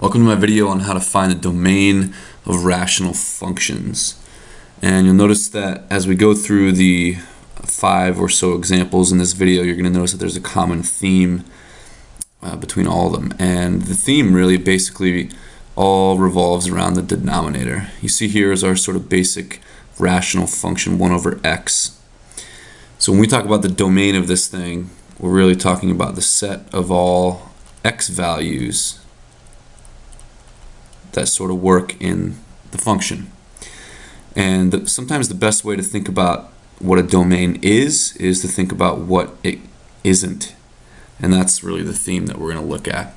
Welcome to my video on how to find the domain of rational functions. And you'll notice that as we go through the 5 or so examples in this video, you're going to notice that there's a common theme between all of them. And the theme really basically all revolves around the denominator. You see here is our sort of basic rational function 1 over x. So when we talk about the domain of this thing, we're really talking about the set of all x values that sort of work in the function. And sometimes the best way to think about what a domain is to think about what it isn't. And that's really the theme that we're going to look at.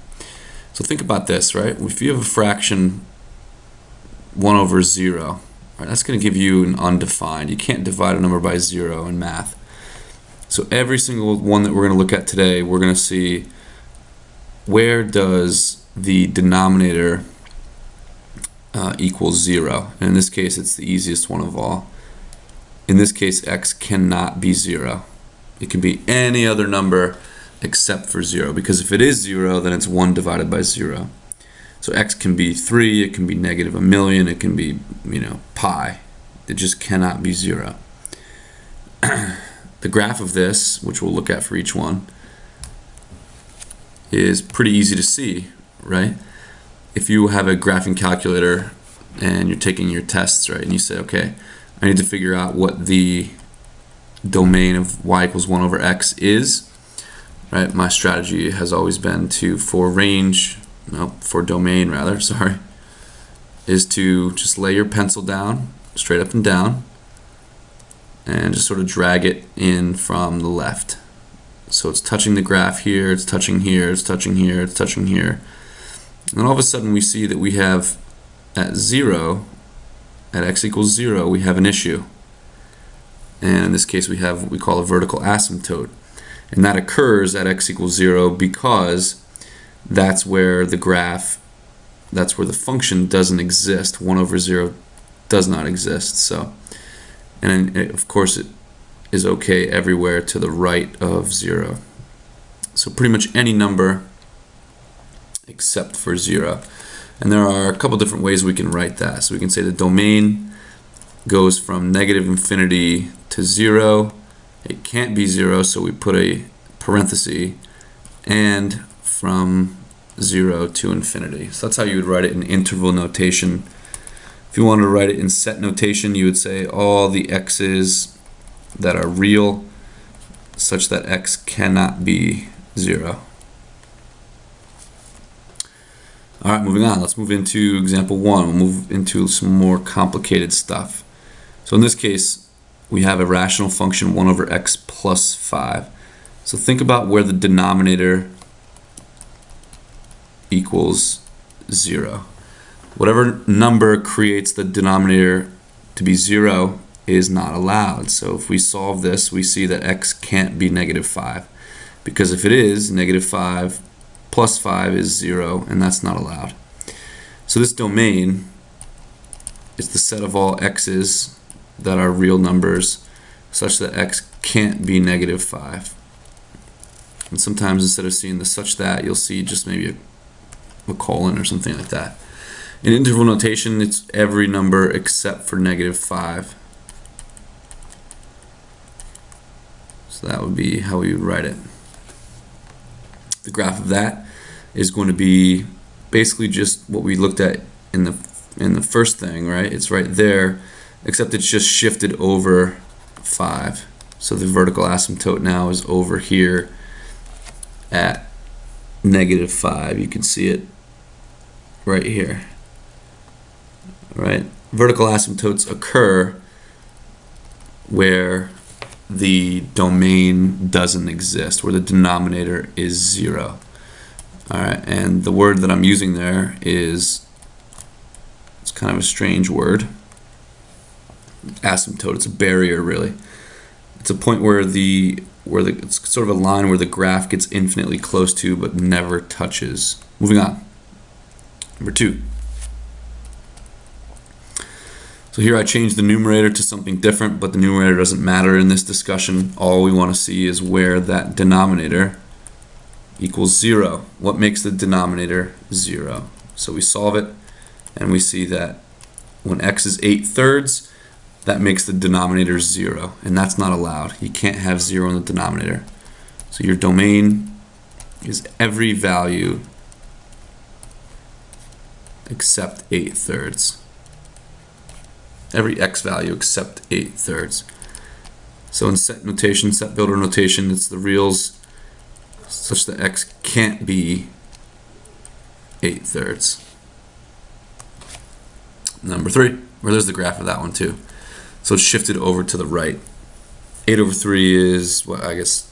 So think about this, right? If you have a fraction 1 over 0, right, that's going to give you an undefined. You can't divide a number by 0 in math. So every single one that we're going to look at today, we're going to see where does the denominator equals 0. And in this case, it's the easiest one of all. In this case, x cannot be 0. It can be any other number except for 0, because if it is 0, then it's 1 divided by 0. So x can be 3, it can be negative a million, it can be, pi. It just cannot be 0. The graph of this, which we'll look at for each one, is pretty easy to see, right? If you have a graphing calculator and you're taking your tests, right, and you say, okay, I need to figure out what the domain of y equals 1 over x is, right? My strategy has always been to, for domain rather, sorry, is to just lay your pencil down, straight up and down, and just sort of drag it in from the left. So it's touching the graph here, it's touching here, it's touching here, it's touching here. And all of a sudden we see that we have at 0, at x equals 0, we have an issue. And in this case we have what we call a vertical asymptote. And that occurs at x equals 0 because that's where the function doesn't exist. 1 over 0 does not exist. So, and of course it is okay everywhere to the right of 0. So pretty much any number except for 0. And there are a couple different ways we can write that. So we can say the domain goes from negative infinity to 0. It can't be 0, so we put a parenthesis, and from 0 to infinity. So that's how you would write it in interval notation. If you wanted to write it in set notation, you would say all the x's that are real such that x cannot be 0. Alright, moving on. Let's move into example 1. We'll move into some more complicated stuff. So in this case, we have a rational function 1 over x plus 5. So think about where the denominator equals 0. Whatever number creates the denominator to be 0 is not allowed. So if we solve this, we see that x can't be negative 5. Because if it is, negative 5 plus 5 is 0, and that's not allowed. So this domain is the set of all x's that are real numbers such that x can't be negative 5. And sometimes instead of seeing the such that, you'll see just maybe a colon or something like that. In interval notation, it's every number except for negative 5. So that would be how we would write it. The graph of that is going to be basically just what we looked at in the first thing, right? It's right there, except it's just shifted over 5. So the vertical asymptote now is over here at negative 5. You can see it right here. Right? Vertical asymptotes occur where the domain doesn't exist, where the denominator is 0. Alright, and the word that I'm using there is, it's kind of a strange word, asymptote. It's a barrier, really. It's a point where it's sort of a line where the graph gets infinitely close to but never touches. Moving on. Number 2. So here I changed the numerator to something different, but the numerator doesn't matter in this discussion. All we want to see is where that denominator equals 0. What makes the denominator 0? So we solve it, and we see that when x is 8/3, that makes the denominator 0, and that's not allowed. You can't have 0 in the denominator. So your domain is every value except 8/3. Every x value except 8/3. So in set notation, set builder notation, it's the reals such that x can't be 8/3. Number 3, where there's the graph of that one too. So it's shifted over to the right. 8/3 is, well, I guess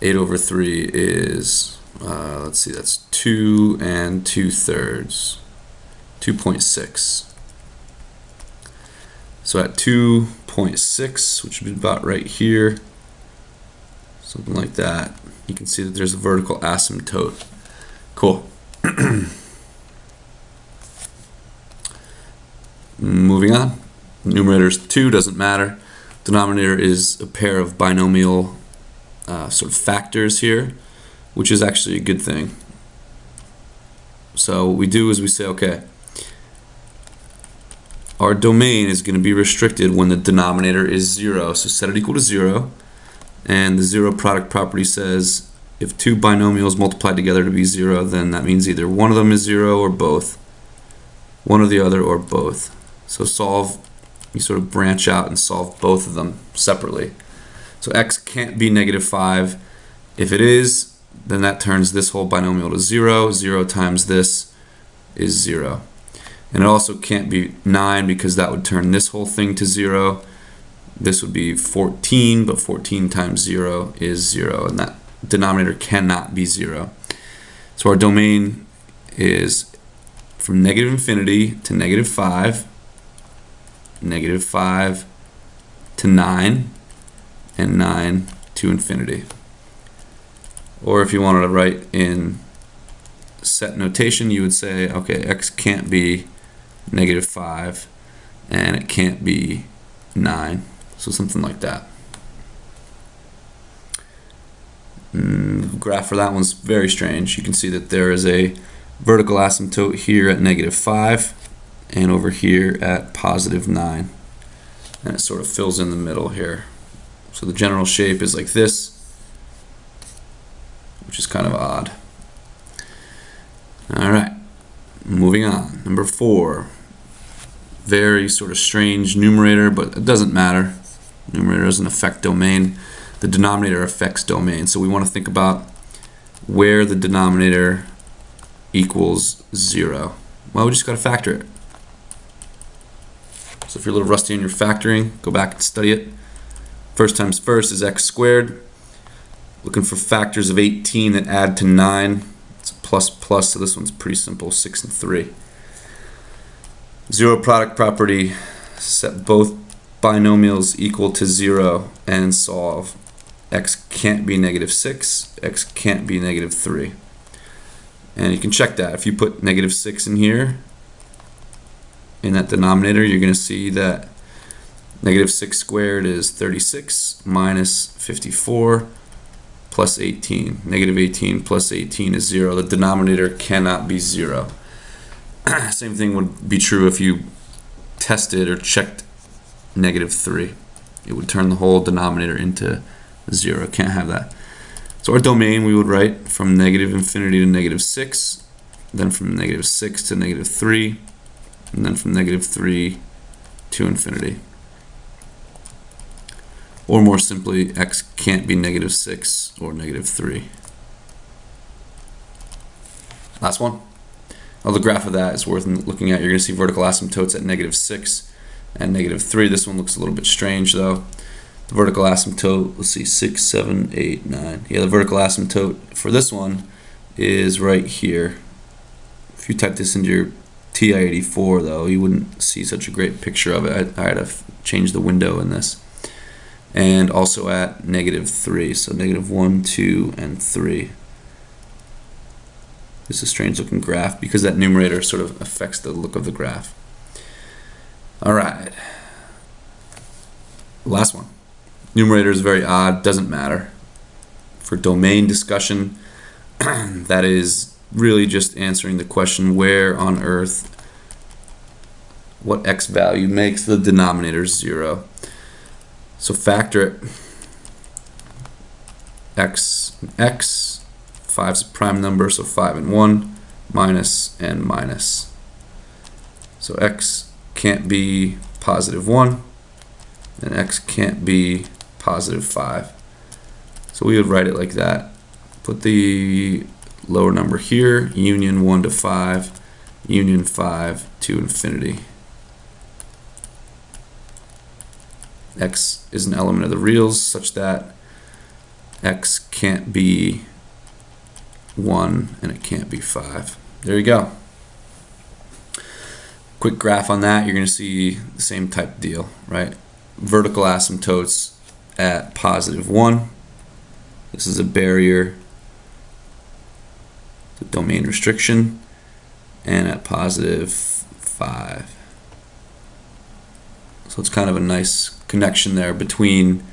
8/3 is, let's see, that's 2 2/3, 2.6. So at 2.6, which would be about right here, something like that, you can see that there's a vertical asymptote. Cool. Moving on. Numerator is 2, doesn't matter. Denominator is a pair of binomial sort of factors here, which is actually a good thing. So what we do is we say, okay, our domain is going to be restricted when the denominator is 0. So set it equal to 0, and the 0 product property says if two binomials multiply together to be 0, then that means either one of them is 0 or both, one or the other or both. So solve, you sort of branch out and solve both of them separately. So x can't be -5. If it is, then that turns this whole binomial to 0. 0 times this is 0. And it also can't be 9 because that would turn this whole thing to 0. This would be 14, but 14 times 0 is 0, and that denominator cannot be 0. So our domain is from -infinity to -5, -5 to 9, and 9 to infinity. Or if you wanted to write in set notation, you would say, okay, x can't be -5 and it can't be 9. So something like that. Graph for that one's very strange. You can see that there is a vertical asymptote here at -5 and over here at +9. And it sort of fills in the middle here. So the general shape is like this, which is kind of odd. Alright, moving on. Number 4. Very sort of strange numerator, but it doesn't matter. Numerator doesn't affect domain. The denominator affects domain. So we want to think about where the denominator equals 0. Well, we just got to factor it. So if you're a little rusty on your factoring, go back and study it. First times first is x squared. Looking for factors of 18 that add to 9. It's a plus plus, so this one's pretty simple, 6 and 3. 0 product property, set both binomials equal to 0 and solve. X can't be -6, x can't be -3. And you can check that. If you put -6 in here, in that denominator, you're going to see that -6 squared is 36 minus 54 plus 18. -18 plus 18 is 0. The denominator cannot be 0. Same thing would be true if you tested or checked -3. It would turn the whole denominator into 0. Can't have that. So our domain we would write from -infinity to -6, then from -6 to -3, and then from -3 to infinity. Or more simply, x can't be -6 or -3. Last one. Well, the graph of that is worth looking at. You're going to see vertical asymptotes at -6 and -3. This one looks a little bit strange though. The vertical asymptote, let's see, 6, 7, 8, 9. Yeah, the vertical asymptote for this one is right here. If you type this into your TI-84 though, you wouldn't see such a great picture of it. I had to change the window in this. And also at -3, so -1, 2, and 3. This is a strange looking graph because that numerator sort of affects the look of the graph. Alright. Last one. Numerator is very odd, doesn't matter. For domain discussion, that is really just answering the question, where on earth, what x value makes the denominator 0. So factor it. X, 5's a prime number, so 5 and 1, minus and minus. So x can't be positive 1, and x can't be positive 5. So we would write it like that. Put the lower number here, union 1 to 5, union 5 to infinity. X is an element of the reals such that x can't be 1 and it can't be 5. There you go. Quick graph on that, you're going to see the same type of deal, right? Vertical asymptotes at positive 1. This is a barrier, the domain restriction, and at positive 5. So it's kind of a nice connection there between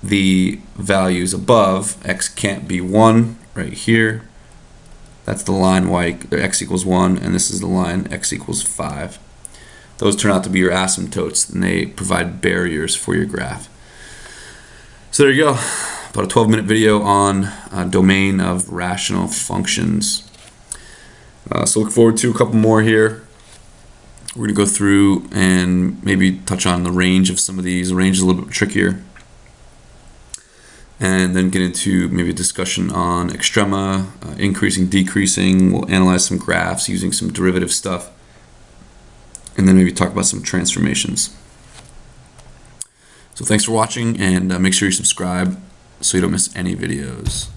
the values above. X can't be 1 right here. That's the line x equals 1, and this is the line x equals 5. Those turn out to be your asymptotes, and they provide barriers for your graph. So there you go. About a 12-minute video on domain of rational functions. So look forward to a couple more here. We're going to go through and maybe touch on the range of some of these. The range is a little bit trickier. And then get into maybe a discussion on extrema, increasing, decreasing. We'll analyze some graphs using some derivative stuff. And then maybe talk about some transformations. So thanks for watching, and make sure you subscribe so you don't miss any videos.